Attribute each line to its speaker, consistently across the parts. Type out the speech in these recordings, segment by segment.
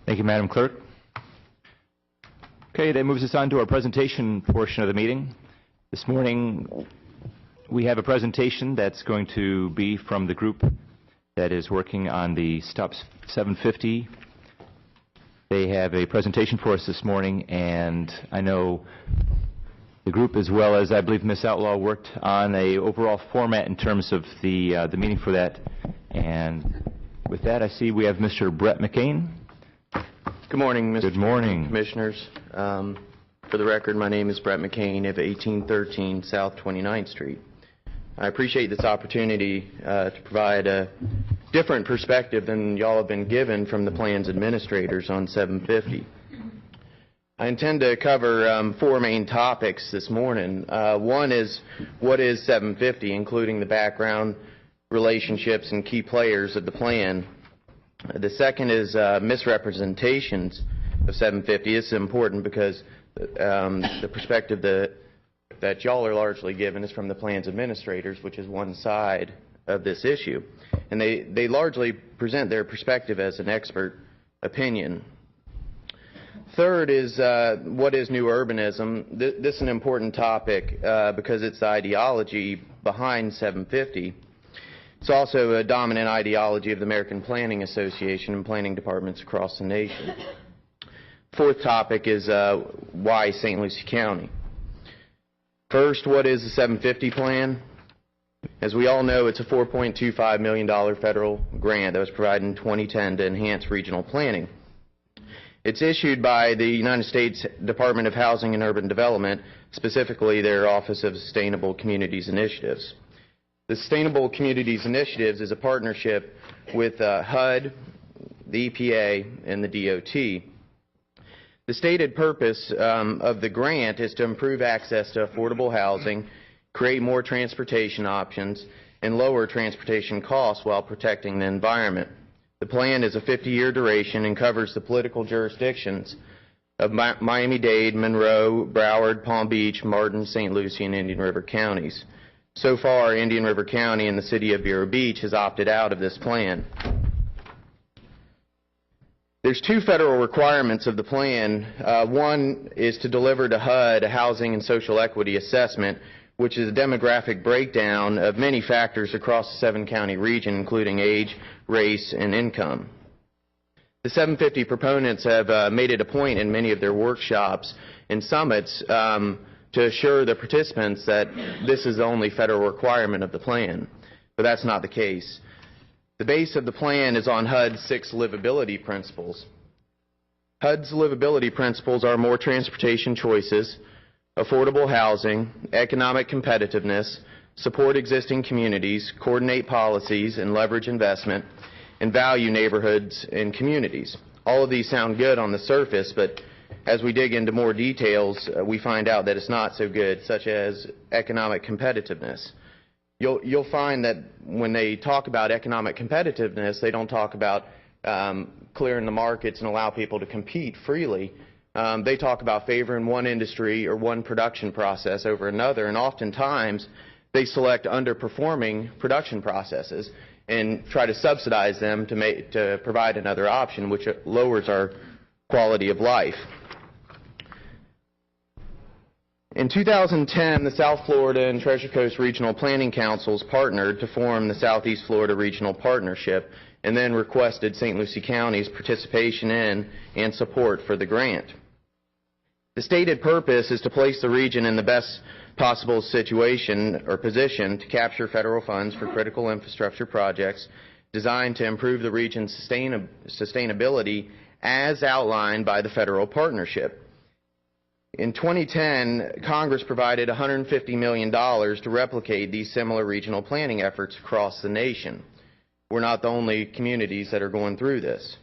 Speaker 1: Thank you, Madam Clerk. Okay, that moves us on to our presentation portion of the meeting. This morning, we have a presentation that's going to be from the group that is working on the Stop 750. They have a presentation for us this morning, and I know the group, as well as I believe Ms. Outlaw, worked on a overall format in terms of the meeting for that. And with that, I see we have Mr. Brett McCain.
Speaker 2: Good morning, Mr.
Speaker 1: Good morning,
Speaker 2: Commissioners. For the record, my name is Brett McCain of 1813 South 29th Street. I appreciate this opportunity to provide a different perspective than y'all have been given from the plan's administrators on 750. I intend to cover four main topics this morning. One is, what is 750, including the background, relationships, and key players of the plan. The second is misrepresentations of 750. This is important because the perspective that y'all are largely given is from the plan's administrators, which is one side of this issue. And they largely present their perspective as an expert opinion. Third is what is new urbanism. This is an important topic because it's the ideology behind 750. It's also a dominant ideology of the American Planning Association and planning departments across the nation. Fourth topic is why St. Lucie County. First, what is the 750 plan? As we all know, it's a $4.25 million federal grant that was provided in 2010 to enhance regional planning. It's issued by the United States Department of Housing and Urban Development, specifically their Office of Sustainable Communities Initiatives. The Sustainable Communities Initiatives is a partnership with HUD, the EPA, and the DOT. The stated purpose of the grant is to improve access to affordable housing, create more transportation options, and lower transportation costs while protecting the environment. The plan is a 50-year duration and covers the political jurisdictions of Miami-Dade, Monroe, Broward, Palm Beach, Martin, St. Lucie, and Indian River counties. So far, Indian River County and the city of Vero Beach has opted out of this plan. There's two federal requirements of the plan. One is to deliver to HUD a housing and social equity assessment, which is a demographic breakdown of many factors across the seven-county region, including age, race, and income. The 750 proponents have made it a point in many of their workshops and summits to assure the participants that this is the only federal requirement of the plan, but that's not the case. The base of the plan is on HUD's 6 livability principles. HUD's livability principles are more transportation choices, affordable housing, economic competitiveness, support existing communities, coordinate policies and leverage investment, and value neighborhoods and communities. All of these sound good on the surface, but as we dig into more details, we find out that it's not so good, such as economic competitiveness. You'll find that when they talk about economic competitiveness, they don't talk about clearing the markets and allow people to compete freely. They talk about favoring one industry or one production process over another, and oftentimes they select underperforming production processes and try to subsidize them to provide another option, which lowers our quality of life. In 2010, the South Florida and Treasure Coast Regional Planning Councils partnered to form the Southeast Florida Regional Partnership and then requested St. Lucie County's participation in and support for the grant. The stated purpose is to place the region in the best possible situation or position to capture federal funds for critical infrastructure projects designed to improve the region's sustainability as outlined by the federal partnership. In 2010, Congress provided $150 million to replicate these similar regional planning efforts across the nation. We're not the only communities that are going through this.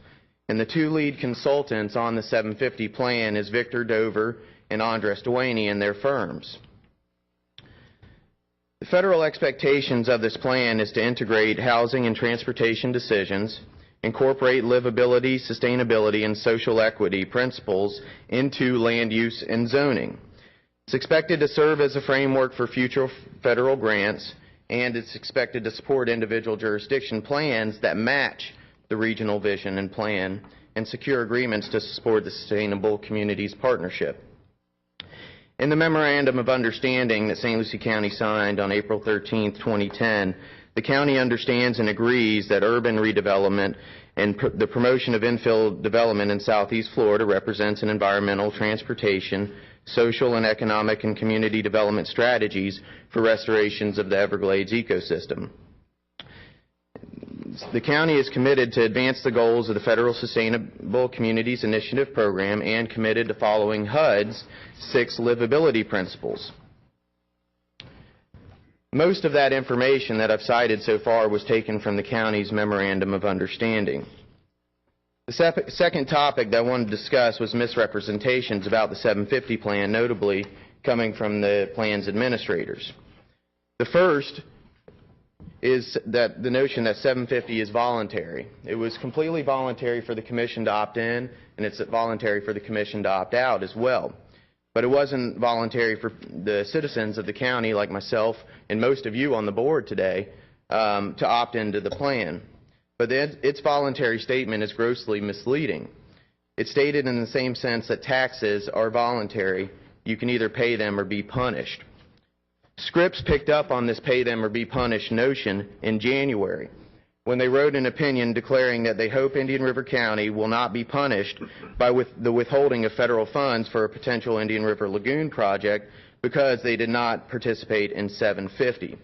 Speaker 2: And the two lead consultants on the 750 plan is Victor Dover and Andres Duaney and their firms. The federal expectations of this plan is to integrate housing and transportation decisions, incorporate livability, sustainability, and social equity principles into land use and zoning. It's expected to serve as a framework for future federal grants, and it's expected to support individual jurisdiction plans that match the the regional vision and plan, and secure agreements to support the Sustainable Communities Partnership. In the Memorandum of Understanding that St. Lucie County signed on April 13, 2010, the county understands and agrees that urban redevelopment and the promotion of infill development in Southeast Florida represents an environmental, transportation, social and economic and community development strategies for restorations of the Everglades ecosystem. The county is committed to advance the goals of the Federal Sustainable Communities Initiative program and committed to following HUD's 6 livability principles. Most of that information that I've cited so far was taken from the county's Memorandum of Understanding. The second topic that I wanted to discuss was misrepresentations about the 750 plan, notably coming from the plan's administrators. The first is that the notion that 750 is voluntary. It was completely voluntary for the Commission to opt in, and it's voluntary for the Commission to opt out as well. But it wasn't voluntary for the citizens of the county, like myself and most of you on the board today, to opt into the plan. But its voluntary statement is grossly misleading. It's stated in the same sense that taxes are voluntary. You can either pay them or be punished. Scripps picked up on this pay them or be punished notion in January when they wrote an opinion declaring that they hope Indian River County will not be punished by the withholding of federal funds for a potential Indian River Lagoon project because they did not participate in 750.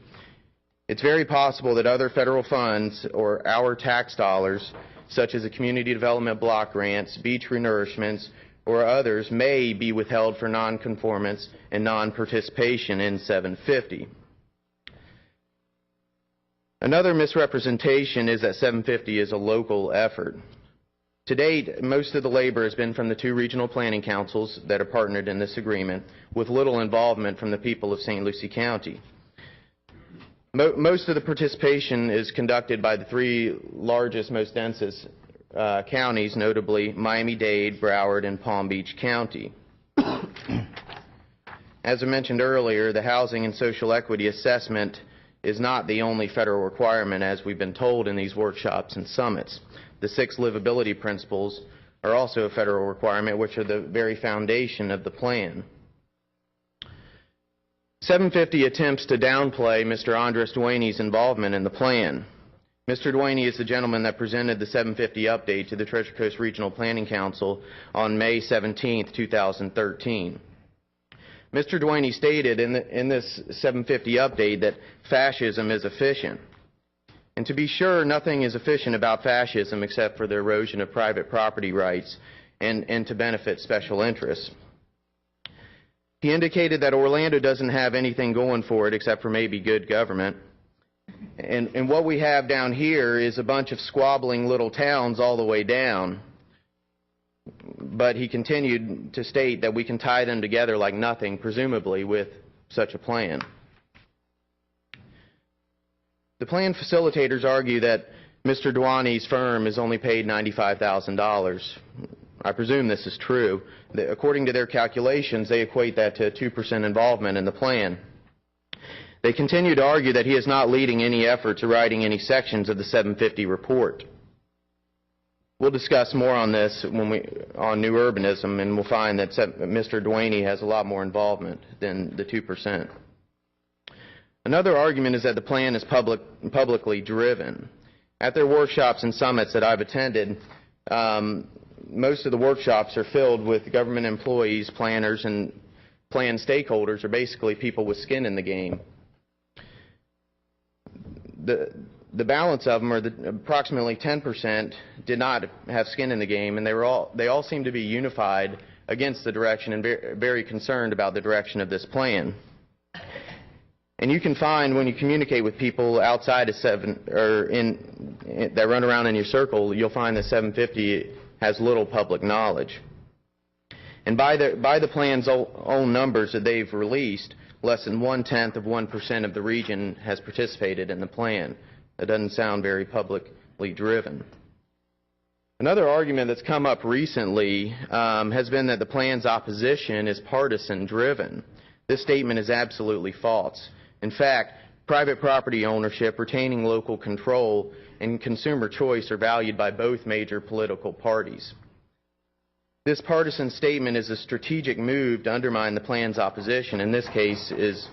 Speaker 2: It's very possible that other federal funds or our tax dollars, such as the community development block grants, beach renourishments, or others, may be withheld for nonconformance and non-participation in 750. Another misrepresentation is that 750 is a local effort. To date, most of the labor has been from the 2 regional planning councils that are partnered in this agreement, with little involvement from the people of St. Lucie County. Most of the participation is conducted by the 3 largest, most densest counties, notably Miami-Dade, Broward, and Palm Beach County. As I mentioned earlier, the housing and social equity assessment is not the only federal requirement, as we've been told in these workshops and summits. The 6 livability principles are also a federal requirement, which are the very foundation of the plan. 750 attempts to downplay Mr. Andres Duane's involvement in the plan. Mr. Duane is the gentleman that presented the 750 update to the Treasure Coast Regional Planning Council on May 17, 2013. Mr. Duane stated in this 750 update that fascism is efficient. And to be sure, nothing is efficient about fascism except for the erosion of private property rights and to benefit special interests. He indicated that Orlando doesn't have anything going for it except for maybe good government. And what we have down here is a bunch of squabbling little towns all the way down. But he continued to state that we can tie them together like nothing, presumably with such a plan. The plan facilitators argue that Mr. Duane's firm is only paid $95,000. I presume this is true. According to their calculations, they equate that to 2% involvement in the plan. They continue to argue that he is not leading any effort to writing any sections of the 750 report. We'll discuss more on this on new urbanism, and we'll find that Mr. Duane has a lot more involvement than the 2%. Another argument is that the plan is publicly driven. At their workshops and summits that I've attended, most of the workshops are filled with government employees, planners, and plan stakeholders, or basically people with skin in the game. The balance of them, or approximately 10%, did not have skin in the game, and they all seem to be unified against the direction and very concerned about the direction of this plan. And you can find when you communicate with people outside of that run around in your circle, you'll find that 750 has little public knowledge. And by the plan's own numbers that they've released, less than 0.1% of the region has participated in the plan. That doesn't sound very publicly driven. Another argument that's come up recently has been that the plan's opposition is partisan driven. This statement is absolutely false. In fact, private property ownership, retaining local control, and consumer choice are valued by both major political parties. This partisan statement is a strategic move to undermine the plan's opposition. In this case, is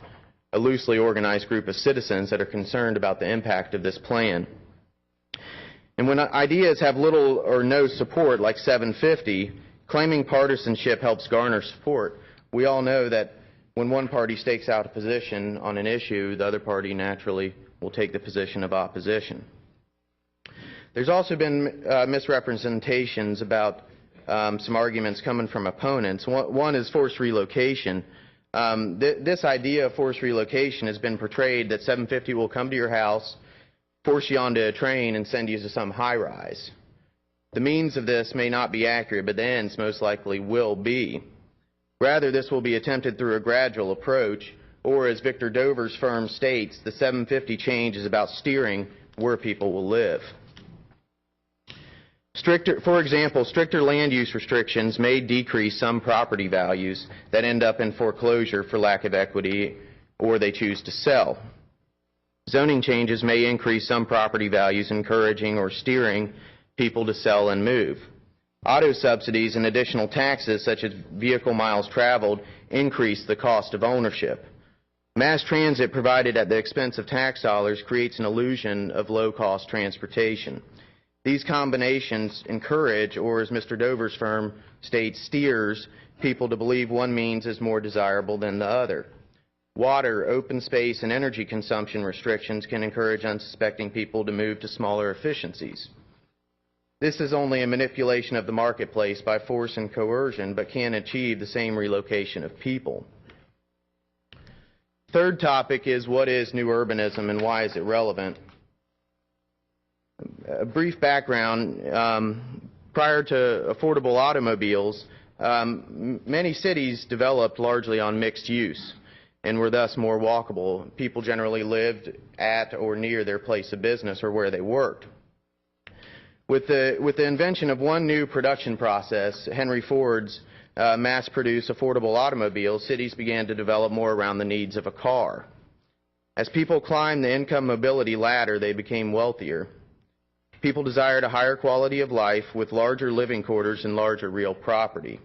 Speaker 2: a loosely organized group of citizens that are concerned about the impact of this plan. And when ideas have little or no support, like 750, claiming partisanship helps garner support. We all know that when one party stakes out a position on an issue, the other party naturally will take the position of opposition. There's also been misrepresentations about some arguments coming from opponents. One is forced relocation. This idea of forced relocation has been portrayed that 750 will come to your house, force you onto a train, and send you to some high-rise. The means of this may not be accurate, but the ends most likely will be. Rather, this will be attempted through a gradual approach, or as Victor Dover's firm states, the 750 change is about steering where people will live. For example, stricter land use restrictions may decrease some property values that end up in foreclosure for lack of equity, or they choose to sell. Zoning changes may increase some property values, encouraging or steering people to sell and move. Auto subsidies and additional taxes, such as vehicle miles traveled, increase the cost of ownership. Mass transit provided at the expense of tax dollars creates an illusion of low-cost transportation. These combinations encourage, or as Mr. Dover's firm states, steers people to believe one means is more desirable than the other. Water, open space, and energy consumption restrictions can encourage unsuspecting people to move to smaller efficiencies. This is only a manipulation of the marketplace by force and coercion, but can achieve the same relocation of people. Third topic is, what is new urbanism and why is it relevant? A brief background, prior to affordable automobiles, many cities developed largely on mixed use and were thus more walkable. People generally lived at or near their place of business or where they worked. With the invention of one new production process, Henry Ford's mass-produced affordable automobiles, cities began to develop more around the needs of a car. As people climbed the income mobility ladder, they became wealthier. People desired a higher quality of life with larger living quarters and larger real property.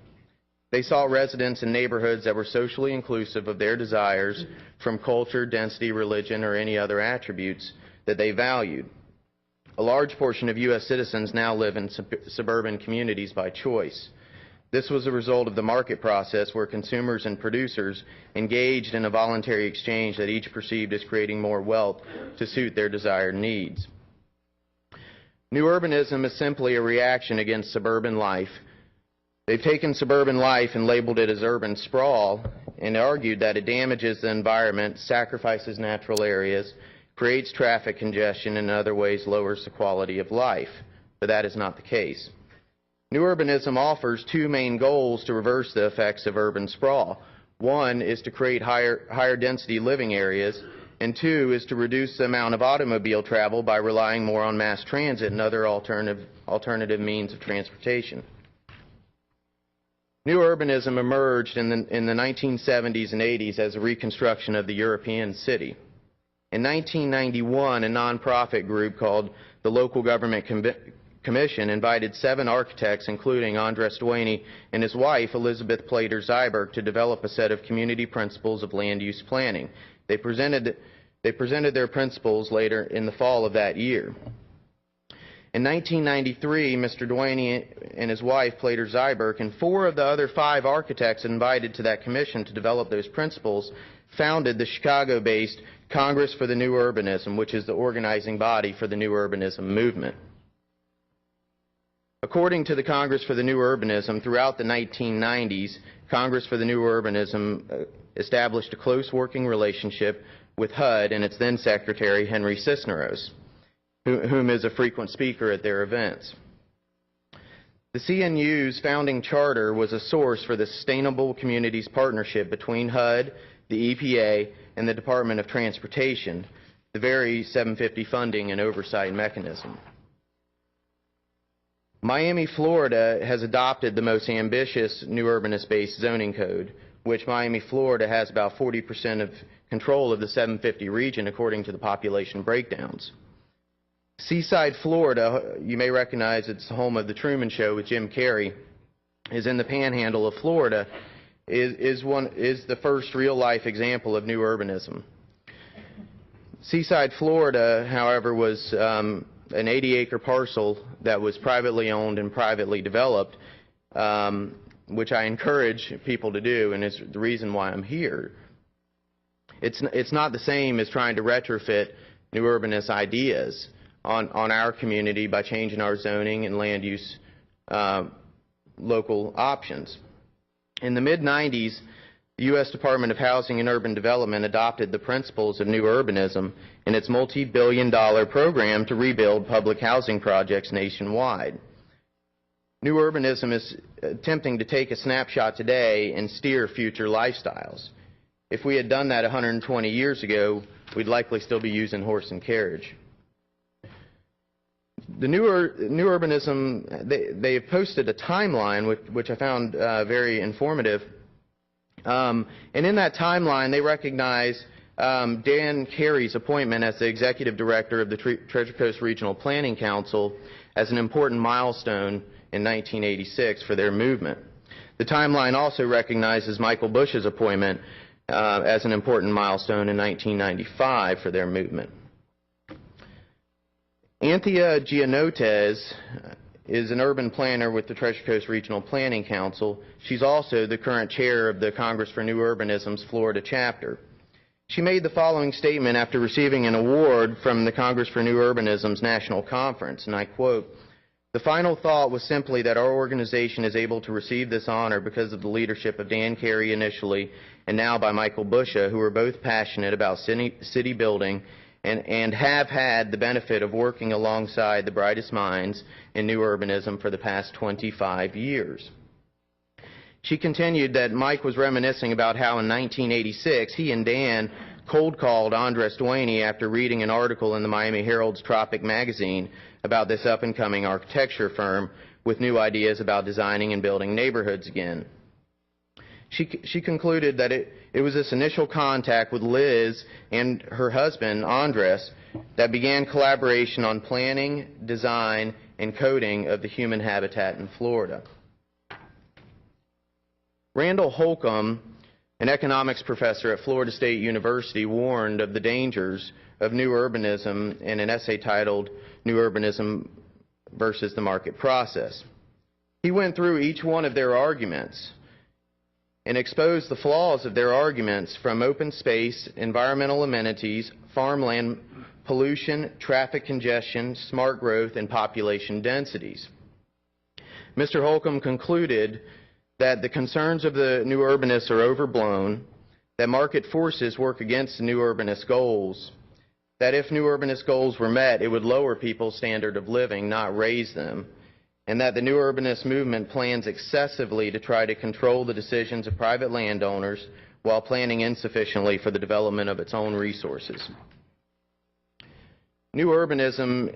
Speaker 2: They saw residents in neighborhoods that were socially inclusive of their desires from culture, density, religion, or any other attributes that they valued. A large portion of U.S. citizens now live in suburban communities by choice. This was a result of the market process where consumers and producers engaged in a voluntary exchange that each perceived as creating more wealth to suit their desired needs. New urbanism is simply a reaction against suburban life. They've taken suburban life and labeled it as urban sprawl and argued that it damages the environment, sacrifices natural areas, creates traffic congestion, and in other ways lowers the quality of life. But that is not the case. New urbanism offers two main goals to reverse the effects of urban sprawl. One is to create higher density living areas, and two is to reduce the amount of automobile travel by relying more on mass transit and other alternative means of transportation. New urbanism emerged in the 1970s and 80s as a reconstruction of the European city. In 1991, a nonprofit group called the Local Government Commission invited 7 architects, including Andres Duaney and his wife, Elizabeth Plater-Zyberg, to develop a set of community principles of land use planning. They presented their principles later in the fall of that year. In 1993, Mr. Duaney and his wife, Plater-Zyberg, and 4 of the other 5 architects invited to that commission to develop those principles founded the Chicago-based Congress for the New Urbanism, which is the organizing body for the New Urbanism movement. According to the Congress for the New Urbanism, throughout the 1990s, Congress for the New Urbanism established a close working relationship with HUD and its then Secretary, Henry Cisneros, whom is a frequent speaker at their events. The CNU's founding charter was a source for the Sustainable Communities Partnership between HUD, the EPA, and the Department of Transportation, the very 750 funding and oversight mechanism. Miami, Florida has adopted the most ambitious new urbanist-based zoning code, which Miami, Florida has about 40% of control of the 750 region according to the population breakdowns. Seaside, Florida, you may recognize it's the home of The Truman Show with Jim Carrey, is in the panhandle of Florida, is the first real-life example of new urbanism. Seaside, Florida, however, was an 80-acre parcel that was privately owned and privately developed, which I encourage people to do, and is the reason why I'm here. It's not the same as trying to retrofit new urbanist ideas on our community by changing our zoning and land use local options. In the mid-90s, the U.S. Department of Housing and Urban Development adopted the principles of new urbanism in its multi-billion-dollar program to rebuild public housing projects nationwide. New urbanism is attempting to take a snapshot today and steer future lifestyles. If we had done that 120 years ago, we'd likely still be using horse and carriage. The new urbanism, they have posted a timeline which I found very informative. And in that timeline, they recognize Dan Carey's appointment as the executive director of the Treasure Coast Regional Planning Council as an important milestone in 1986 for their movement. The timeline also recognizes Michael Bush's appointment as an important milestone in 1995 for their movement. Anthea Gianotes is an urban planner with the Treasure Coast Regional Planning Council. She's also the current chair of the Congress for New Urbanism's Florida chapter. She made the following statement after receiving an award from the Congress for New Urbanism's National Conference, and I quote, "The final thought was simply that our organization is able to receive this honor because of the leadership of Dan Carey initially and now by Michael Busha, who are both passionate about city building and have had the benefit of working alongside the brightest minds in new urbanism for the past 25 years. She continued that Mike was reminiscing about how in 1986 he and Dan cold called Andres Duaney after reading an article in the Miami Herald's Tropic magazine about this up-and-coming architecture firm with new ideas about designing and building neighborhoods again. She concluded that it was this initial contact with Liz and her husband, Andres, that began collaboration on planning, design, and coding of the human habitat in Florida. Randall Holcomb, an economics professor at Florida State University, warned of the dangers of new urbanism in an essay titled New Urbanism versus the Market Process. He went through each one of their arguments and exposed the flaws of their arguments from open space, environmental amenities, farmland pollution, traffic congestion, smart growth, and population densities. Mr. Holcomb concluded that the concerns of the new urbanists are overblown, that market forces work against the new urbanist goals, that if new urbanist goals were met, it would lower people's standard of living, not raise them, and that the new urbanist movement plans excessively to try to control the decisions of private landowners while planning insufficiently for the development of its own resources. New urbanism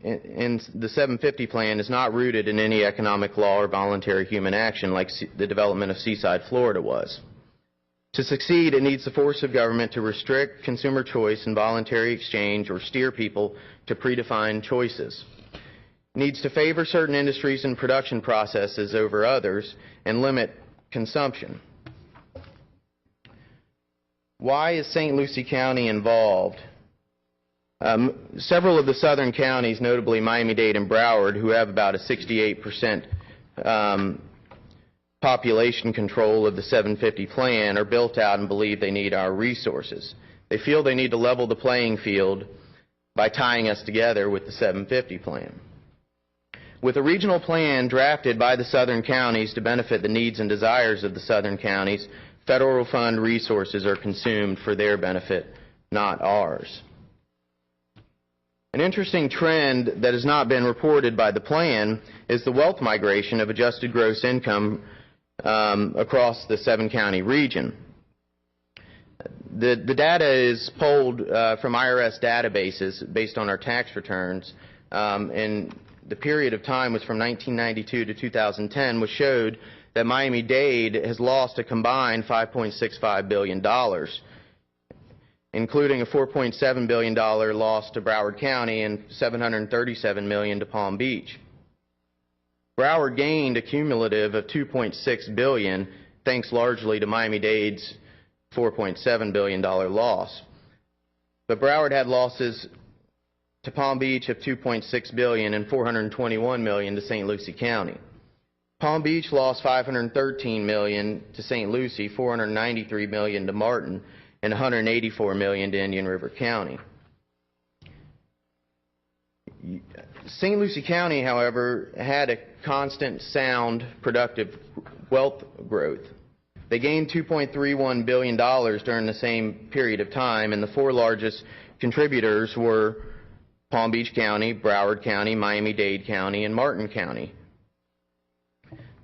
Speaker 2: in the 750 plan is not rooted in any economic law or voluntary human action like the development of Seaside, Florida was. To succeed, it needs the force of government to restrict consumer choice and voluntary exchange or steer people to predefined choices. Needs to favor certain industries and production processes over others and limit consumption. Why is Saint Lucie County involved? Several of the southern counties, notably Miami-Dade and Broward, who have about a 68% population control of the 750 plan, are built out and believe they need our resources. They feel they need to level the playing field by tying us together with the 750 plan. With a regional plan drafted by the southern counties to benefit the needs and desires of the southern counties, federal fund resources are consumed for their benefit, not ours. An interesting trend that has not been reported by the plan is the wealth migration of adjusted gross income across the 7-county region. The data is pulled from IRS databases based on our tax returns, and the period of time was from 1992 to 2010, which showed that Miami-Dade has lost a combined $5.65 billion. including a $4.7 billion loss to Broward County and $737 million to Palm Beach. Broward gained a cumulative of $2.6 billion, thanks largely to Miami-Dade's $4.7 billion loss. But Broward had losses to Palm Beach of $2.6 billion and $421 million to Saint Lucie County. Palm Beach lost $513 million to Saint Lucie, $493 million to Martin, and $184 million to Indian River County. Saint Lucie County, however, had a constant, sound, productive wealth growth. They gained $2.31 billion during the same period of time, and the four largest contributors were Palm Beach County, Broward County, Miami-Dade County, and Martin County.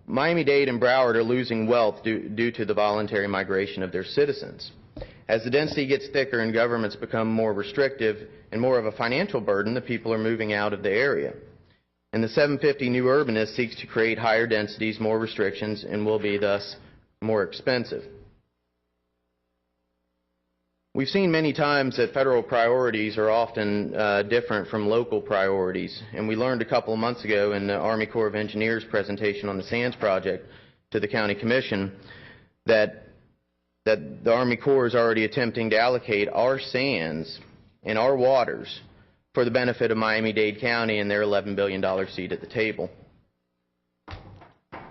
Speaker 2: Miami-Dade and Broward are losing wealth due to the voluntary migration of their citizens. As the density gets thicker and governments become more restrictive and more of a financial burden, the people are moving out of the area. And the 750 new urbanist seeks to create higher densities, more restrictions, and will be thus more expensive. We've seen many times that federal priorities are often different from local priorities, and we learned a couple of months ago in the Army Corps of Engineers presentation on the Sands project to the County Commission that the Army Corps is already attempting to allocate our sands and our waters for the benefit of Miami-Dade County and their $11 billion seat at the table.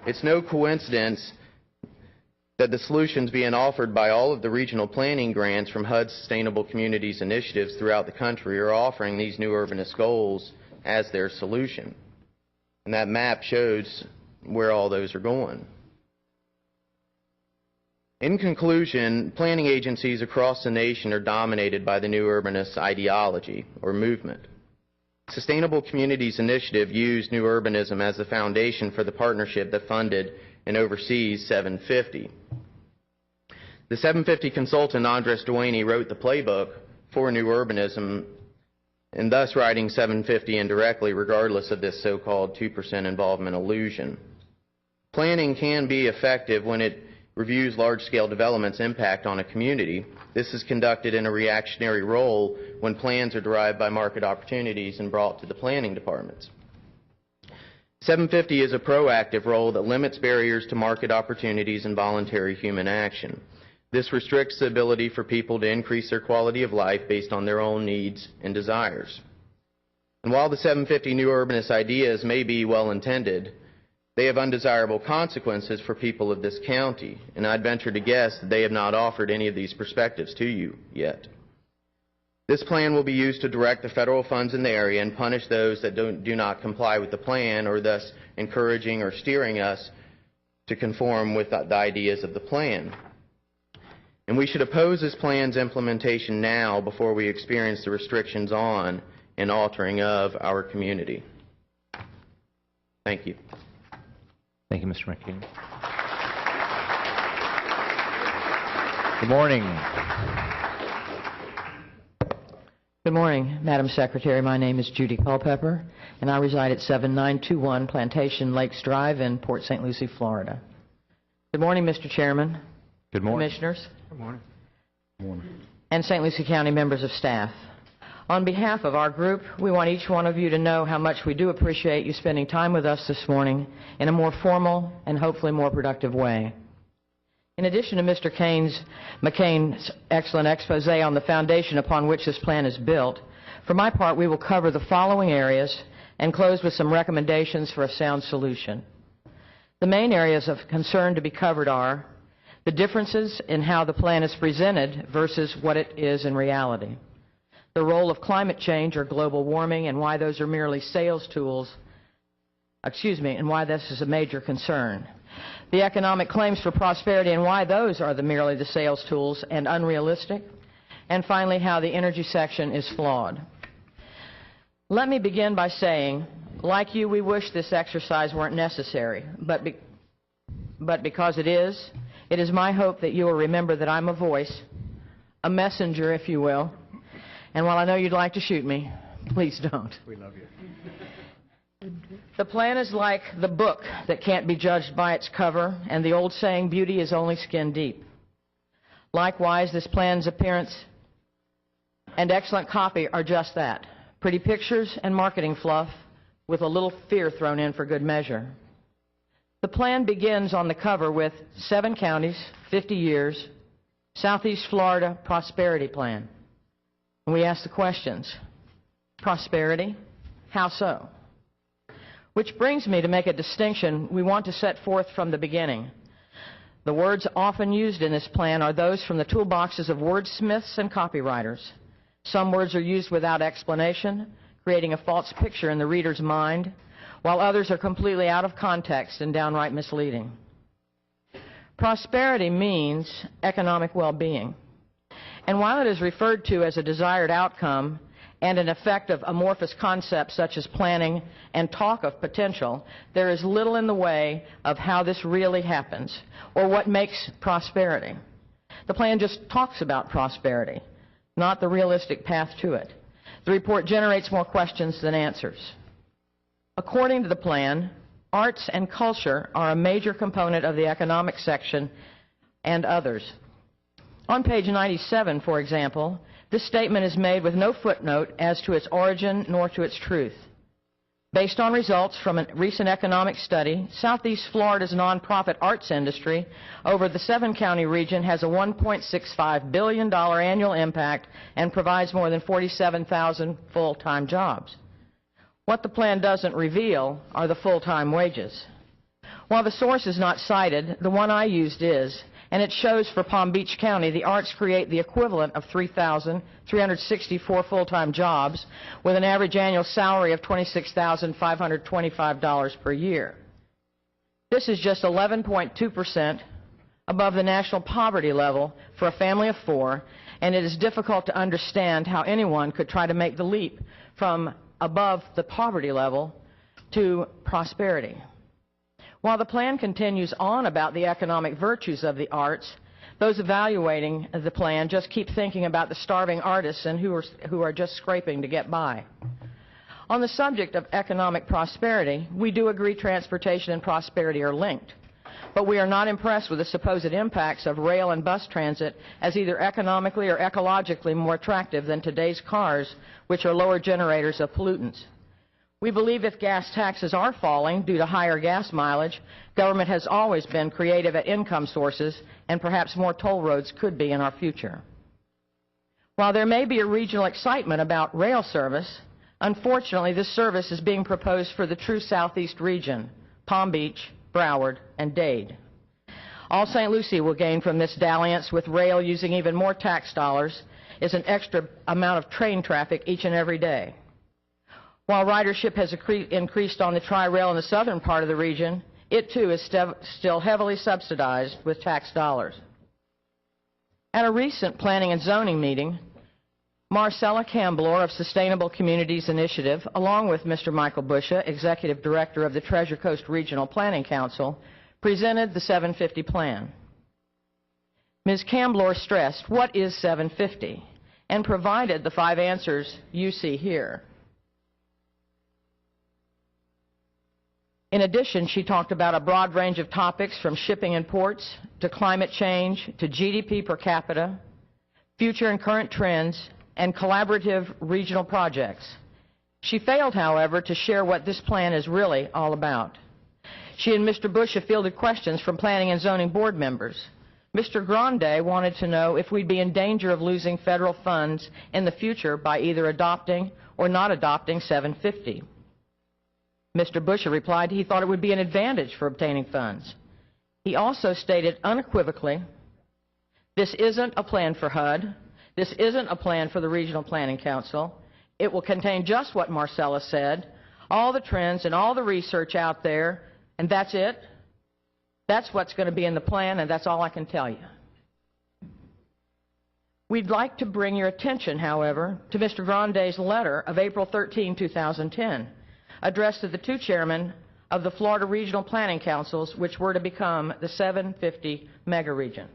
Speaker 2: It's no coincidence that the solutions being offered by all of the regional planning grants from HUD's Sustainable Communities initiatives throughout the country are offering these new urbanist goals as their solution. And that map shows where all those are going. In conclusion, planning agencies across the nation are dominated by the new urbanist ideology or movement. Sustainable Communities Initiative used new urbanism as the foundation for the partnership that funded and oversees 750. The 750 consultant Andres Duaney wrote the playbook for new urbanism and thus writing 750 indirectly regardless of this so-called 2% involvement illusion. Planning can be effective when it reviews large-scale development's impact on a community. This is conducted in a reactionary role when plans are derived by market opportunities and brought to the planning departments. 750 is a proactive role that limits barriers to market opportunities and voluntary human action. This restricts the ability for people to increase their quality of life based on their own needs and desires. And while the 750 new urbanist ideas may be well-intended, they have undesirable consequences for people of this county, and I'd venture to guess that they have not offered any of these perspectives to you yet. This plan will be used to direct the federal funds in the area and punish those that do not comply with the plan, or thus encouraging or steering us to conform with the ideas of the plan. And we should oppose this plan's implementation now before we experience the restrictions on and altering of our community. Thank you.
Speaker 1: Thank you, Mr. McCain. Good morning.
Speaker 3: Good morning, Madam Secretary. My name is Judy Culpepper, and I reside at 7921 Plantation Lakes Drive in Port St. Lucie, Florida. Good morning, Mr. Chairman.
Speaker 1: Good morning.
Speaker 3: Commissioners.
Speaker 4: Good morning. Good morning.
Speaker 3: And St. Lucie County members of staff. On behalf of our group, we want each one of you to know how much we do appreciate you spending time with us this morning in a more formal and hopefully more productive way. In addition to Mr. McCain's excellent expose on the foundation upon which this plan is built, for my part, we will cover the following areas and close with some recommendations for a sound solution. The main areas of concern to be covered are the differences in how the plan is presented versus what it is in reality, the role of climate change or global warming and why those are merely sales tools, and why this is a major concern, the economic claims for prosperity and why those are merely the sales tools and unrealistic, and finally how the energy section is flawed. Let me begin by saying, like you, we wish this exercise weren't necessary, but because it is my hope that you will remember that I'm a voice, a messenger, if you will, and while I know you'd like to shoot me, please don't.
Speaker 4: We love you.
Speaker 3: The plan is like the book that can't be judged by its cover, and the old saying, beauty is only skin deep. Likewise, this plan's appearance And excellent copy are just that, pretty pictures and marketing fluff with a little fear thrown in for good measure. The plan begins on the cover with 7 counties, 50 years, Southeast Florida Prosperity Plan. And we ask the questions, prosperity? How so? Which brings me to make a distinction we want to set forth from the beginning. The words often used in this plan are those from the toolboxes of wordsmiths and copywriters. Some words are used without explanation, creating a false picture in the reader's mind, while others are completely out of context and downright misleading. Prosperity means economic well-being. And while it is referred to as a desired outcome and an effect of amorphous concepts such as planning and talk of potential, there is little in the way of how this really happens or what makes prosperity. The plan just talks about prosperity, not the realistic path to it. The report generates more questions than answers. According to the plan, arts and culture are a major component of the economic section and others. On page 97, for example, this statement is made with no footnote as to its origin nor to its truth. Based on results from a recent economic study, Southeast Florida's nonprofit arts industry over the 7-county region has a $1.65 billion annual impact and provides more than 47,000 full-time jobs. What the plan doesn't reveal are the full-time wages. While the source is not cited, the one I used is, and it shows for Palm Beach County the arts create the equivalent of 3,364 full-time jobs with an average annual salary of $26,525 per year. This is just 11.2% above the national poverty level for a family of 4, and it is difficult to understand how anyone could try to make the leap from above the poverty level to prosperity. While the plan continues on about the economic virtues of the arts, those evaluating the plan just keep thinking about the starving artisan who are just scraping to get by. On the subject of economic prosperity, we do agree transportation and prosperity are linked, but we are not impressed with the supposed impacts of rail and bus transit as either economically or ecologically more attractive than today's cars, which are lower generators of pollutants. We believe if gas taxes are falling due to higher gas mileage, government has always been creative at income sources, and perhaps more toll roads could be in our future. While there may be a regional excitement about rail service, unfortunately this service is being proposed for the true Southeast region, Palm Beach, Broward, and Dade. All Saint Lucie will gain from this dalliance with rail using even more tax dollars is an extra amount of train traffic each and every day. While ridership has increased on the Tri-Rail in the southern part of the region, it too is still heavily subsidized with tax dollars. At a recent planning and zoning meeting, Marcella Camblor of Sustainable Communities Initiative, along with Mr. Michael Busha, Executive Director of the Treasure Coast Regional Planning Council, presented the 750 plan. Ms. Camblor stressed, what is 750, and provided the 5 answers you see here. In addition, she talked about a broad range of topics from shipping and ports to climate change to GDP per capita, future and current trends, and collaborative regional projects. She failed, however, to share what this plan is really all about. She and Mr. Bush have fielded questions from planning and zoning board members. Mr. Grande wanted to know if we'd be in danger of losing federal funds in the future by either adopting or not adopting 750. Mr. Bush replied he thought it would be an advantage for obtaining funds. He also stated unequivocally, this isn't a plan for HUD, this isn't a plan for the Regional Planning Council, it will contain just what Marcella said, all the trends and all the research out there, and that's it. That's what's going to be in the plan, and that's all I can tell you. We'd like to bring your attention, however, to Mr. Grande's letter of April 13, 2010, addressed to the 2 chairmen of the Florida Regional Planning Councils, which were to become the 750 mega region.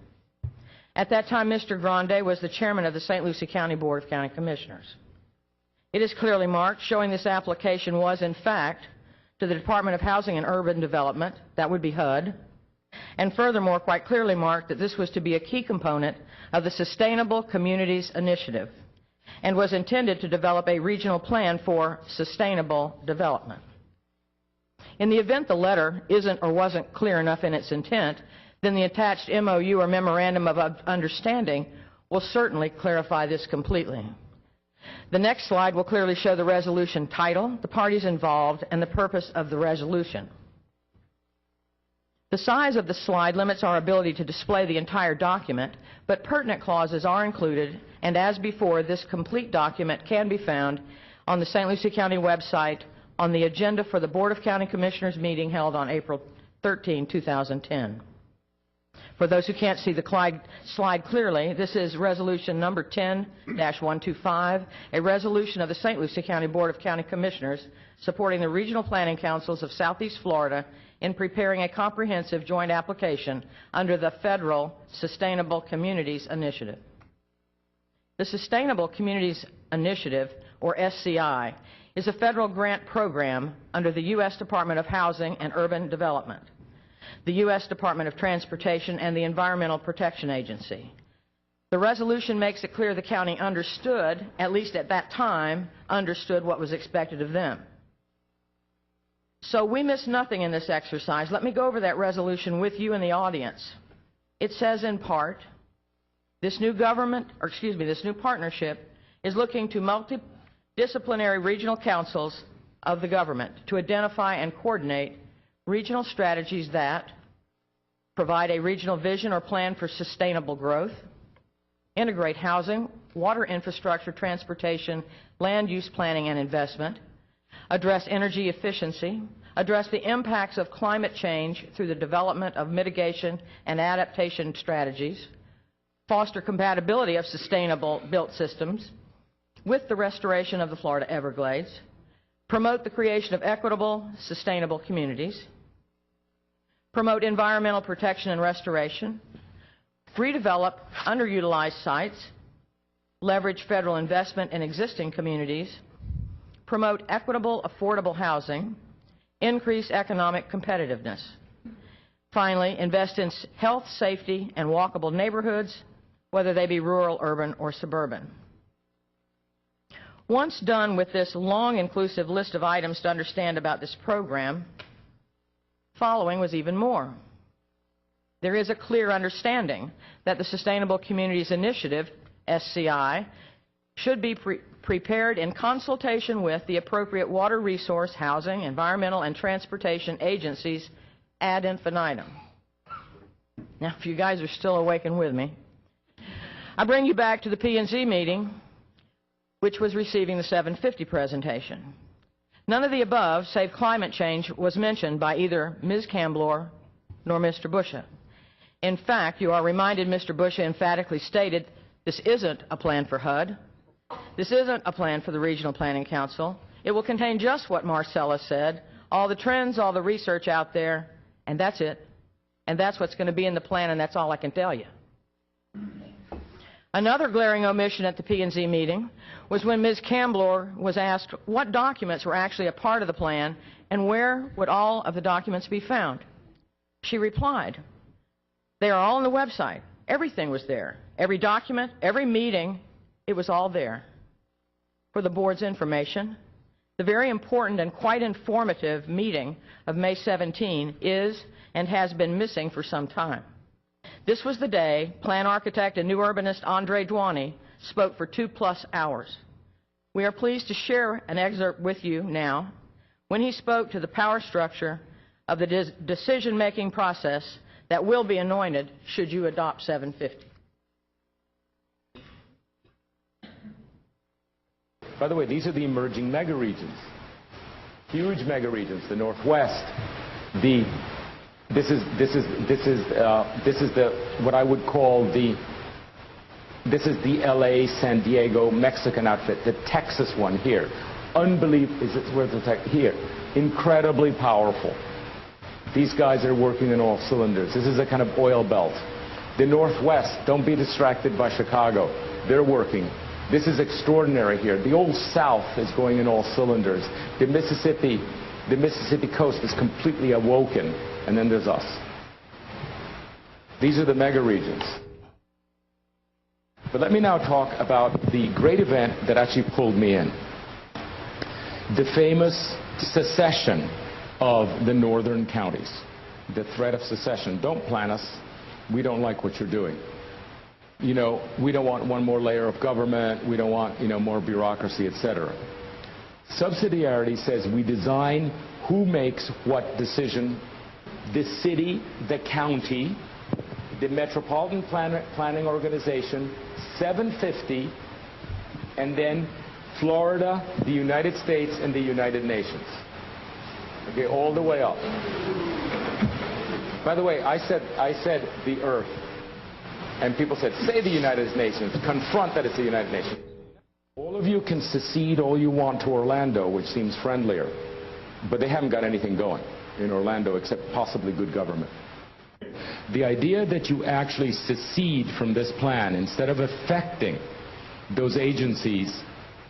Speaker 3: At that time, Mr. Grande was the chairman of the Saint Lucie County Board of County Commissioners. It is clearly marked, showing this application was, in fact, to the Department of Housing and Urban Development, that would be HUD, and furthermore, quite clearly marked that this was to be a key component of the Sustainable Communities Initiative. and was intended to develop a regional plan for sustainable development. In the event the letter isn't or wasn't clear enough in its intent, then the attached MOU or Memorandum of Understanding will certainly clarify this completely. The next slide will clearly show the resolution title, the parties involved, and the purpose of the resolution. The size of the slide limits our ability to display the entire document, but pertinent clauses are included, and as before, this complete document can be found on the St. Lucie County website on the agenda for the Board of County Commissioners meeting held on April 13, 2010. For those who can't see the slide clearly, this is resolution number 10-125, a resolution of the St. Lucie County Board of County Commissioners supporting the regional planning councils of Southeast Florida in preparing a comprehensive joint application under the Federal Sustainable Communities Initiative. The Sustainable Communities Initiative, or SCI, is a federal grant program under the U.S. Department of Housing and Urban Development, the U.S. Department of Transportation, and the Environmental Protection Agency. The resolution makes it clear the county understood, at least at that time, understood what was expected of them. So we missed nothing in this exercise. Let me go over that resolution with you in the audience. It says in part, this new partnership is looking to multidisciplinary regional councils of the government to identify and coordinate regional strategies that provide a regional vision or plan for sustainable growth, integrate housing, water infrastructure, transportation, land use planning and investment, address energy efficiency, address the impacts of climate change through the development of mitigation and adaptation strategies, foster compatibility of sustainable built systems with the restoration of the Florida Everglades, promote the creation of equitable, sustainable communities, promote environmental protection and restoration, redevelop underutilized sites, leverage federal investment in existing communities, promote equitable, affordable housing, increase economic competitiveness. Finally, invest in health, safety, and walkable neighborhoods, whether they be rural, urban, or suburban. Once done with this long, inclusive list of items to understand about this program, following was even more. There is a clear understanding that the Sustainable Communities Initiative, SCI, should be prepared in consultation with the appropriate water resource, housing, environmental, and transportation agencies ad infinitum. Now, if you guys are still awake and with me, I bring you back to the P&Z meeting, which was receiving the 750 presentation. None of the above, save climate change, was mentioned by either Ms. Camblor nor Mr. Busha. In fact, you are reminded Mr. Busha emphatically stated, this isn't a plan for HUD. This isn't a plan for the Regional Planning Council. It will contain just what Marcella said, all the trends, all the research out there, and that's it. And that's what's going to be in the plan, and that's all I can tell you. Another glaring omission at the P&Z meeting was when Ms. Camblor was asked what documents were actually a part of the plan and where would all of the documents be found. She replied, they are all on the website. Everything was there. Every document, every meeting, it was all there. For the board's information, the very important and quite informative meeting of May 17 is and has been missing for some time. This was the day plan architect and new urbanist Andre Dwani spoke for 2+ hours. We are pleased to share an excerpt with you now when he spoke to the power structure of the decision-making process that will be anointed should you adopt 750.
Speaker 5: By the way, these are the emerging megaregions. Huge megaregions, the Northwest, this is what I would call the LA, San Diego, Mexican outfit, the Texas one here. Unbelievable, where's the Texas? Here. Incredibly powerful. These guys are working on all cylinders. This is a kind of oil belt. The Northwest, don't be distracted by Chicago. They're working. This is extraordinary here. The old South is going in all cylinders. The Mississippi coast is completely awoken. And then there's us. These are the mega regions. But let me now talk about the great event that actually pulled me in. The famous secession of the northern counties. The threat of secession. Don't plan us. We don't like what you're doing. You know, we don't want one more layer of government. We don't want, more bureaucracy, etc. Subsidiarity says we design who makes what decision. The city, the county, the Metropolitan Planning Organization, 750, and then Florida, the United States, and the United Nations. Okay, all the way up. By the way, I said the Earth, and people said, say the United Nations, confront that it's the United Nations. All of you can secede all you want to Orlando, which seems friendlier, but they haven't got anything going in Orlando except possibly good government. The idea that you actually secede from this plan instead of affecting those agencies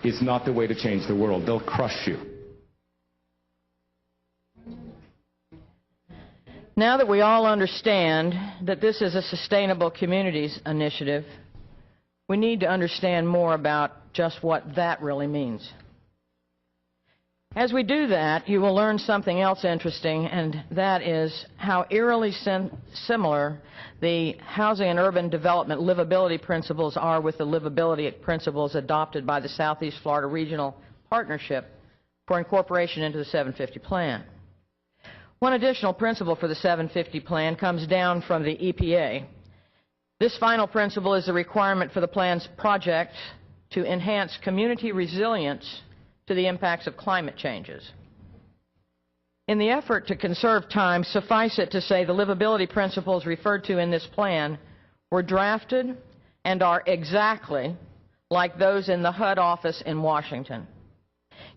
Speaker 5: is not the way to change the world. They'll crush you.
Speaker 3: Now that we all understand that this is a Sustainable Communities initiative, we need to understand more about just what that really means. As we do that, you will learn something else interesting, and that is how eerily similar the housing and urban development livability principles are with the livability principles adopted by the Southeast Florida Regional Partnership for incorporation into the 750 Plan. One additional principle for the 750 Plan comes down from the EPA. This final principle is the requirement for the plan's project to enhance community resilience to the impacts of climate changes. In the effort to conserve time, suffice it to say the livability principles referred to in this plan were drafted and are exactly like those in the HUD office in Washington.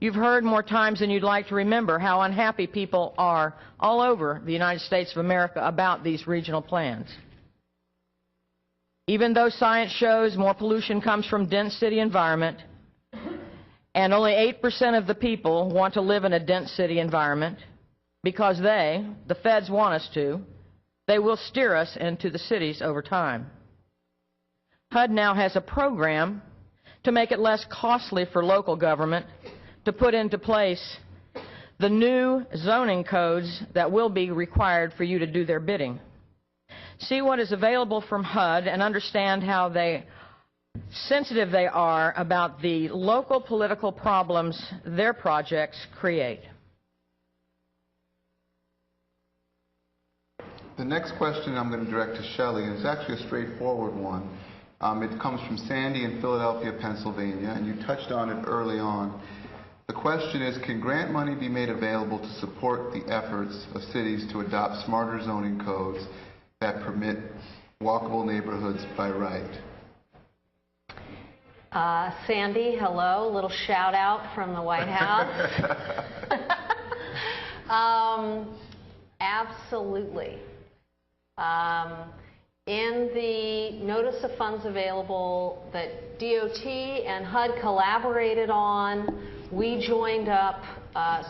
Speaker 3: You've heard more times than you'd like to remember how unhappy people are all over the United States of America about these regional plans. Even though science shows more pollution comes from dense city environment, and only 8% of the people want to live in a dense city environment because they, the feds, want us to, they will steer us into the cities over time. HUD now has a program to make it less costly for local government to put into place the new zoning codes that will be required for you to do their bidding. See what is available from HUD and understand how sensitive they are about the local political problems their projects create.
Speaker 4: The next question I'm going to direct to Shelley, and it's actually a straightforward one. It comes from Sandy in Philadelphia, Pennsylvania, and you touched on it early on. The question is, can grant money be made available to support the efforts of cities to adopt smarter zoning codes that permit walkable neighborhoods by right?
Speaker 6: Sandy, hello. A little shout out from the White House. Absolutely. In the notice of funds available that DOT and HUD collaborated on, we joined up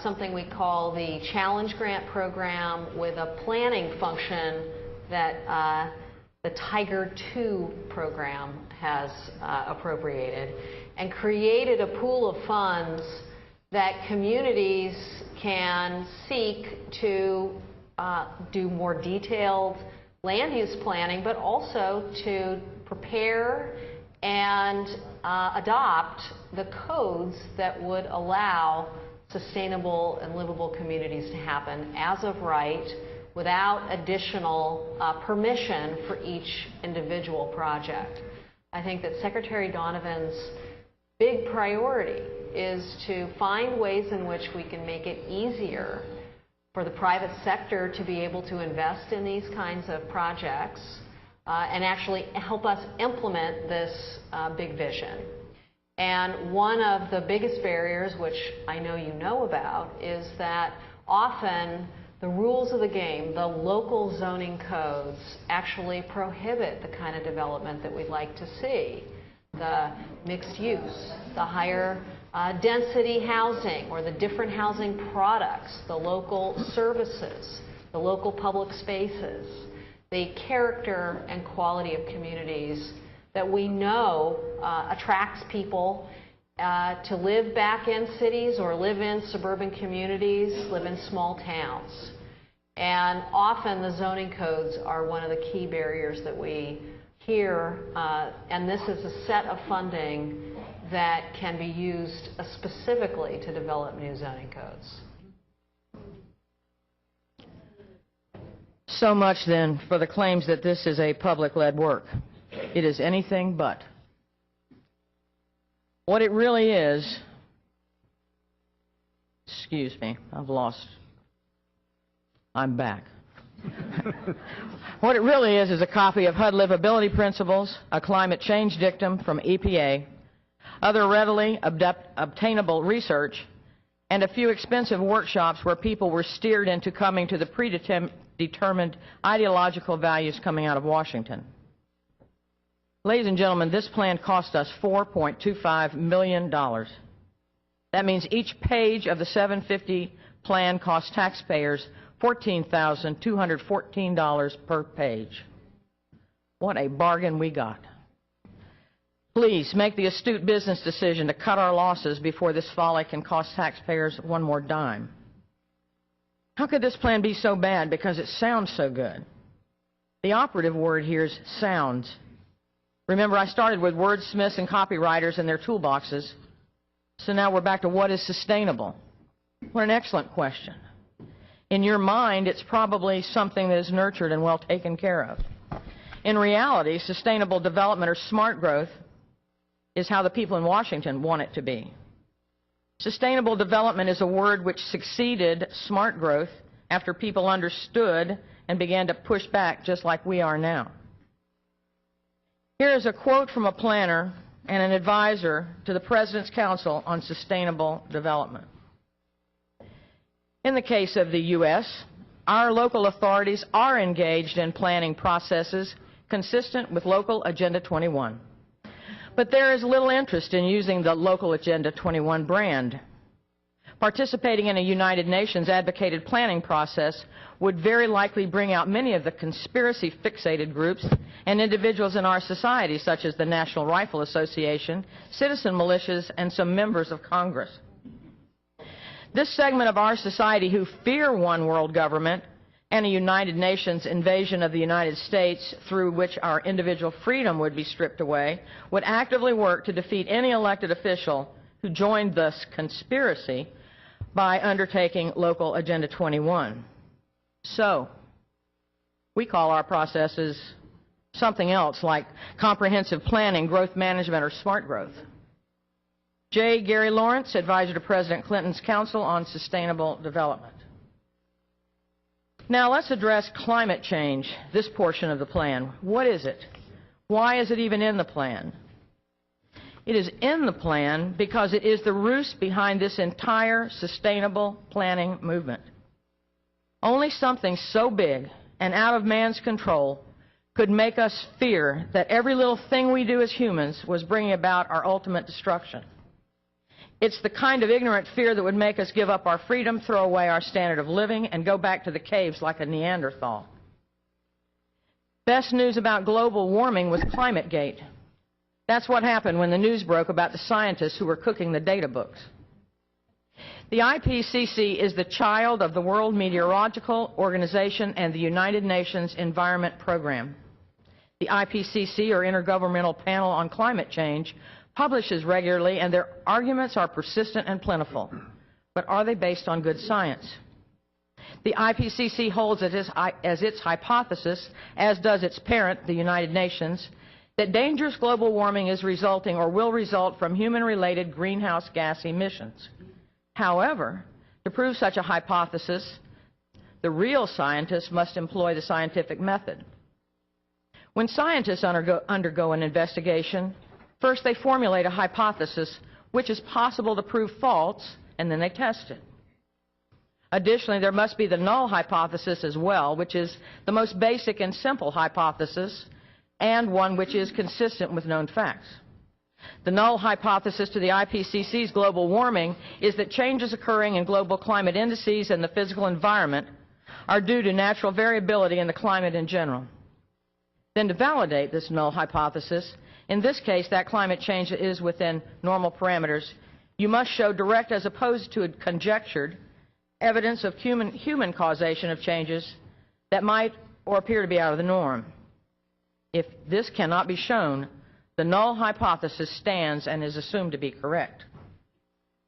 Speaker 6: something we call the Challenge Grant Program with a planning function that the Tiger 2 program has appropriated, and created a pool of funds that communities can seek to do more detailed land use planning, but also to prepare and adopt the codes that would allow sustainable and livable communities to happen as of right, without additional permission for each individual project. I think that Secretary Donovan's big priority is to find ways in which we can make it easier for the private sector to be able to invest in these kinds of projects and actually help us implement this big vision. And one of the biggest barriers, which I know you know about, is that often the rules of the game, the local zoning codes, actually prohibit the kind of development that we'd like to see. The mixed use, the higher density housing, or the different housing products, the local services, the local public spaces, the character and quality of communities that we know attracts people to live back in cities or live in suburban communities, live in small towns. And often the zoning codes are one of the key barriers that we hear, and this is a set of funding that can be used specifically to develop new zoning codes.
Speaker 3: So much then for the claims that this is a public-led work. It is anything but. What it really is, excuse me, I'm back. What it really is a copy of HUD livability principles, a climate change dictum from EPA, other readily obtainable research, and a few expensive workshops where people were steered into coming to the predetermined ideological values coming out of Washington. Ladies and gentlemen, this plan cost us $4.25 million. That means each page of the 750 plan cost taxpayers $14,214 per page. What a bargain we got. Please make the astute business decision to cut our losses before this folly can cost taxpayers one more dime. How could this plan be so bad? Because it sounds so good. The operative word here is sounds. Remember, I started with wordsmiths and copywriters and their toolboxes. So now we're back to what is sustainable. What an excellent question. In your mind, it's probably something that is nurtured and well taken care of. In reality, sustainable development or smart growth is how the people in Washington want it to be. Sustainable development is a word which succeeded smart growth after people understood and began to push back just like we are now. Here is a quote from a planner and an advisor to the President's Council on Sustainable Development. In the case of the U.S., our local authorities are engaged in planning processes consistent with Local Agenda 21. But there is little interest in using the Local Agenda 21 brand. Participating in a United Nations advocated planning process would very likely bring out many of the conspiracy-fixated groups and individuals in our society, such as the National Rifle Association, citizen militias, and some members of Congress. This segment of our society who fear one world government and a United Nations invasion of the United States through which our individual freedom would be stripped away would actively work to defeat any elected official who joined this conspiracy by undertaking Local Agenda 21. So, we call our processes something else like comprehensive planning, growth management, or smart growth. J. Gary Lawrence, advisor to President Clinton's Council on Sustainable Development. Now let's address climate change, this portion of the plan. What is it? Why is it even in the plan? It is in the plan because it is the roost behind this entire sustainable planning movement. Only something so big and out of man's control could make us fear that every little thing we do as humans was bringing about our ultimate destruction. It's the kind of ignorant fear that would make us give up our freedom, throw away our standard of living, and go back to the caves like a Neanderthal. Best news about global warming was ClimateGate. That's what happened when the news broke about the scientists who were cooking the data books. The IPCC is the child of the World Meteorological Organization and the United Nations Environment Program. The IPCC, or Intergovernmental Panel on Climate Change, publishes regularly, and their arguments are persistent and plentiful. But are they based on good science? The IPCC holds as its hypothesis, as does its parent, the United Nations, that dangerous global warming is resulting or will result from human-related greenhouse gas emissions. However, to prove such a hypothesis, the real scientists must employ the scientific method. When scientists undergo an investigation, first they formulate a hypothesis which is possible to prove false, and then they test it. Additionally, there must be the null hypothesis as well, which is the most basic and simple hypothesis, and one which is consistent with known facts. The null hypothesis to the IPCC's global warming is that changes occurring in global climate indices and the physical environment are due to natural variability in the climate in general. Then to validate this null hypothesis, In this case, that climate change is within normal parameters. You must show direct as opposed to conjectured evidence of human causation of changes that might or appear to be out of the norm. If this cannot be shown, the null hypothesis stands and is assumed to be correct.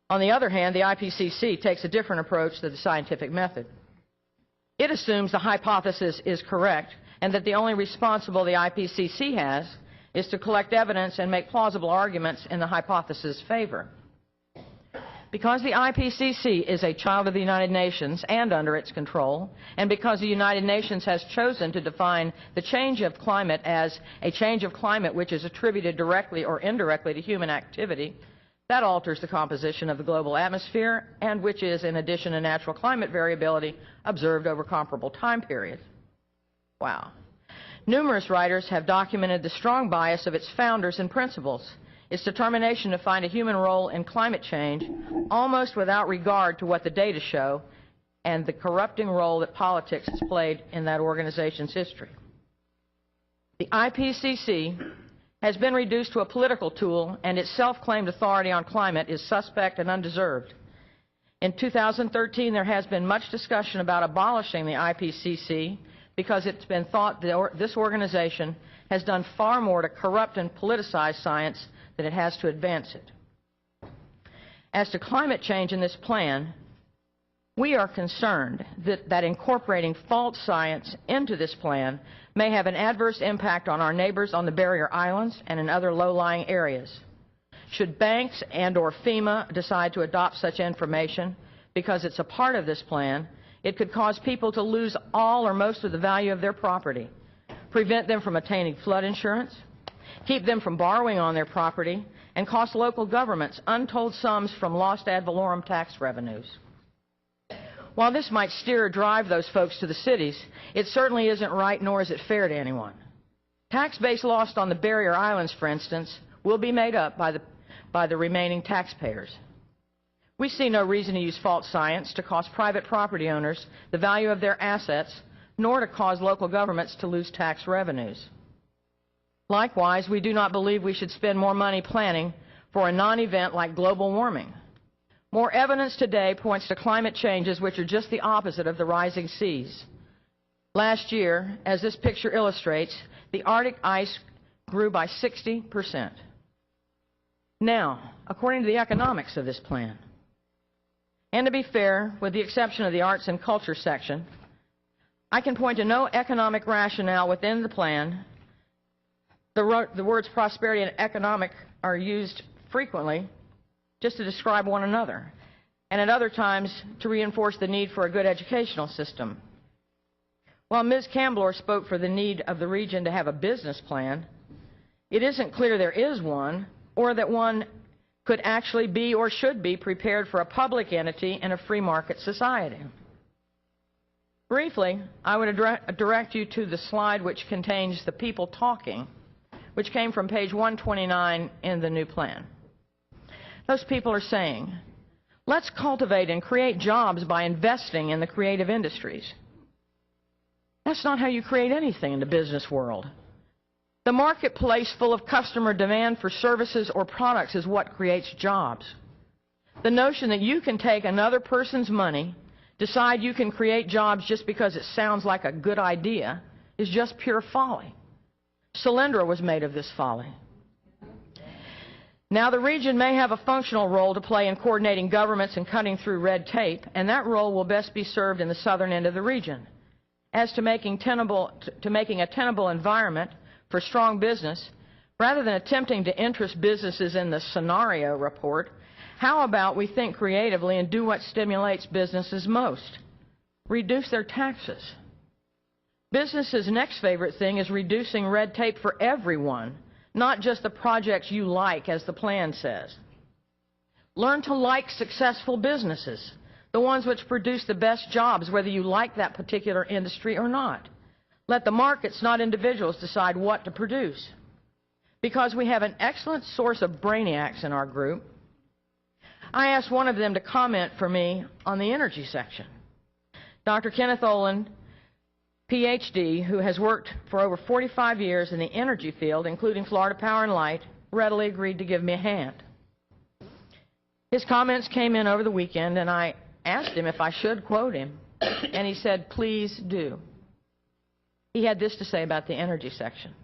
Speaker 3: On the other hand, the IPCC takes a different approach to the scientific method. It assumes the hypothesis is correct and that the only responsible the IPCC has is to collect evidence and make plausible arguments in the hypothesis' favor. Because the IPCC is a child of the United Nations and under its control, and because the United Nations has chosen to define the change of climate as a change of climate which is attributed directly or indirectly to human activity, that alters the composition of the global atmosphere and which is, in addition to natural climate variability, observed over comparable time periods. Wow. Numerous writers have documented the strong bias of its founders and principles, its determination to find a human role in climate change almost without regard to what the data show and the corrupting role that politics has played in that organization's history. The IPCC has been reduced to a political tool, and its self-claimed authority on climate is suspect and undeserved. In 2013, there has been much discussion about abolishing the IPCC because it's been thought that this organization has done far more to corrupt and politicize science than it has to advance it. As to climate change in this plan, we are concerned that incorporating false science into this plan may have an adverse impact on our neighbors on the barrier islands and in other low-lying areas. Should banks and/or FEMA decide to adopt such information because it's a part of this plan, it could cause people to lose all or most of the value of their property, prevent them from attaining flood insurance, keep them from borrowing on their property, and cost local governments untold sums from lost ad valorem tax revenues. While this might steer or drive those folks to the cities, it certainly isn't right nor is it fair to anyone. Tax base lost on the barrier islands, for instance, will be made up by the remaining taxpayers. We see no reason to use false science to cost private property owners the value of their assets, nor to cause local governments to lose tax revenues. Likewise, we do not believe we should spend more money planning for a non-event like global warming. More evidence today points to climate changes which are just the opposite of the rising seas. Last year, as this picture illustrates, the Arctic ice grew by 60%. Now, according to the economics of this plan, and to be fair, with the exception of the arts and culture section, I can point to no economic rationale within the plan. The words prosperity and economic are used frequently just to describe one another, and at other times to reinforce the need for a good educational system. While Ms. Camblor spoke for the need of the region to have a business plan, it isn't clear there is one, or that one could actually be or should be prepared for a public entity in a free market society. Briefly, I would direct you to the slide which contains the people talking, which came from page 129 in the new plan. Those people are saying, let's cultivate and create jobs by investing in the creative industries. That's not how you create anything in the business world. The marketplace full of customer demand for services or products is what creates jobs. The notion that you can take another person's money, decide you can create jobs just because it sounds like a good idea, is just pure folly. Solyndra was made of this folly. Now, the region may have a functional role to play in coordinating governments and cutting through red tape, and that role will best be served in the southern end of the region. As to making a tenable environment for strong business, rather than attempting to interest businesses in the scenario report, how about we think creatively and do what stimulates businesses most? Reduce their taxes. Businesses' next favorite thing is reducing red tape for everyone, not just the projects you like, as the plan says. Learn to like successful businesses, the ones which produce the best jobs, whether you like that particular industry or not. Let the markets, not individuals, decide what to produce. Because we have an excellent source of brainiacs in our group, I asked one of them to comment for me on the energy section. Dr. Kenneth Olin Ph.D., who has worked for over 45 years in the energy field, including Florida Power and Light, readily agreed to give me a hand. His comments came in over the weekend, and I asked him if I should quote him, and he said, "Please do." He had this to say about the energy section.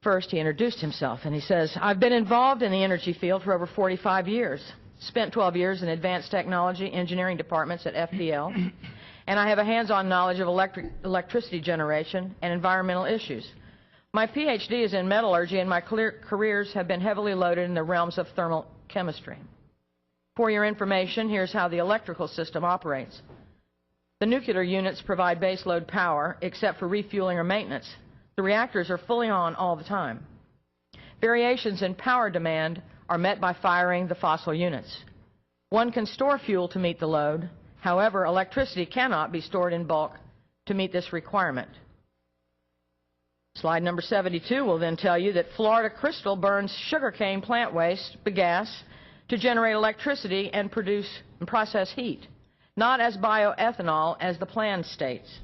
Speaker 3: First, he introduced himself, and he says, "I've been involved in the energy field for over 45 years, spent 12 years in advanced technology engineering departments at FPL, and I have a hands-on knowledge of electricity generation and environmental issues. My Ph.D. is in metallurgy, and my careers have been heavily loaded in the realms of thermal chemistry. For your information, here's how the electrical system operates. The nuclear units provide baseload power, except for refueling or maintenance. The reactors are fully on all the time. Variations in power demand are met by firing the fossil units. One can store fuel to meet the load. However, electricity cannot be stored in bulk to meet this requirement." Slide number 72 will then tell you that Florida Crystal burns sugarcane plant waste, bagasse, to generate electricity and produce and process heat, not as bioethanol as the plan states.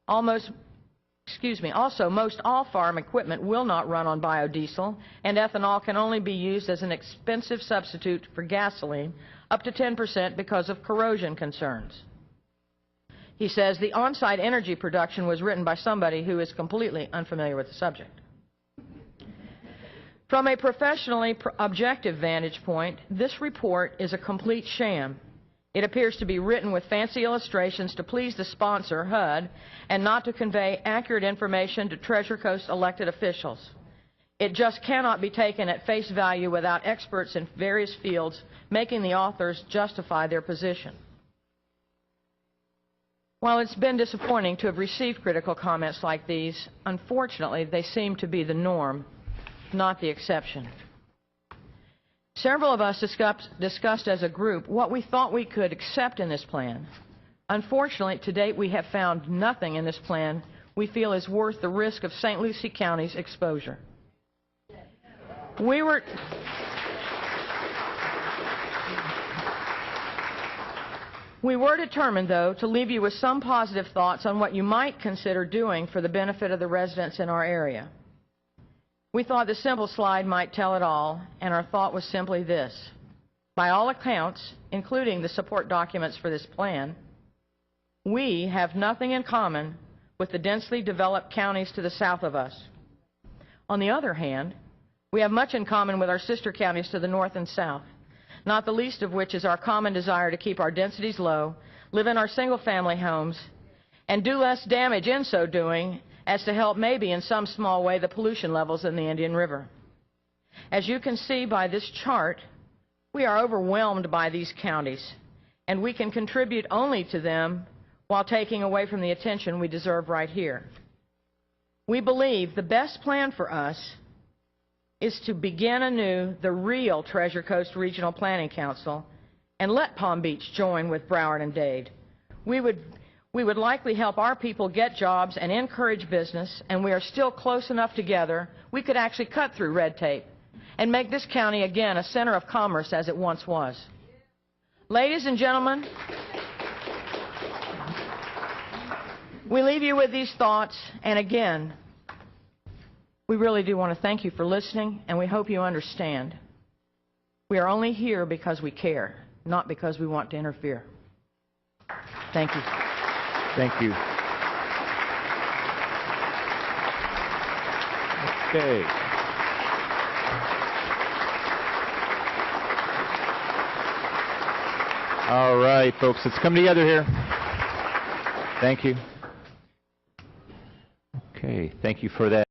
Speaker 3: Also, most all farm equipment will not run on biodiesel, and ethanol can only be used as an expensive substitute for gasoline, up to 10% because of corrosion concerns. He says the on-site energy production was written by somebody who is completely unfamiliar with the subject. From a professionally objective vantage point, this report is a complete sham. It appears to be written with fancy illustrations to please the sponsor, HUD, and not to convey accurate information to Treasure Coast elected officials. It just cannot be taken at face value without experts in various fields making the authors justify their position. While it's been disappointing to have received critical comments like these, unfortunately, they seem to be the norm, not the exception. Several of us discussed as a group what we thought we could accept in this plan. Unfortunately, to date, we have found nothing in this plan we feel is worth the risk of St. Lucie County's exposure. We were determined, though, to leave you with some positive thoughts on what you might consider doing for the benefit of the residents in our area. We thought the simple slide might tell it all, and our thought was simply this. By all accounts, including the support documents for this plan, we have nothing in common with the densely developed counties to the south of us. On the other hand, we have much in common with our sister counties to the north and south, not the least of which is our common desire to keep our densities low, live in our single-family homes, and do less damage in so doing as to help maybe in some small way the pollution levels in the Indian River. As you can see by this chart, we are overwhelmed by these counties, and we can contribute only to them while taking away from the attention we deserve right here. We believe the best plan for us is to begin anew the real Treasure Coast Regional Planning Council and let Palm Beach join with Broward and Dade. We would likely help our people get jobs and encourage business, and we are still close enough together we could actually cut through red tape and make this county again a center of commerce as it once was. Ladies and gentlemen, we leave you with these thoughts, and again, we really do want to thank you for listening, and we hope you understand. We are only here because we care, not because we want to interfere. Thank you.
Speaker 1: Thank you. Okay. All right, folks, let's come together here. Thank you. Okay, thank you for that.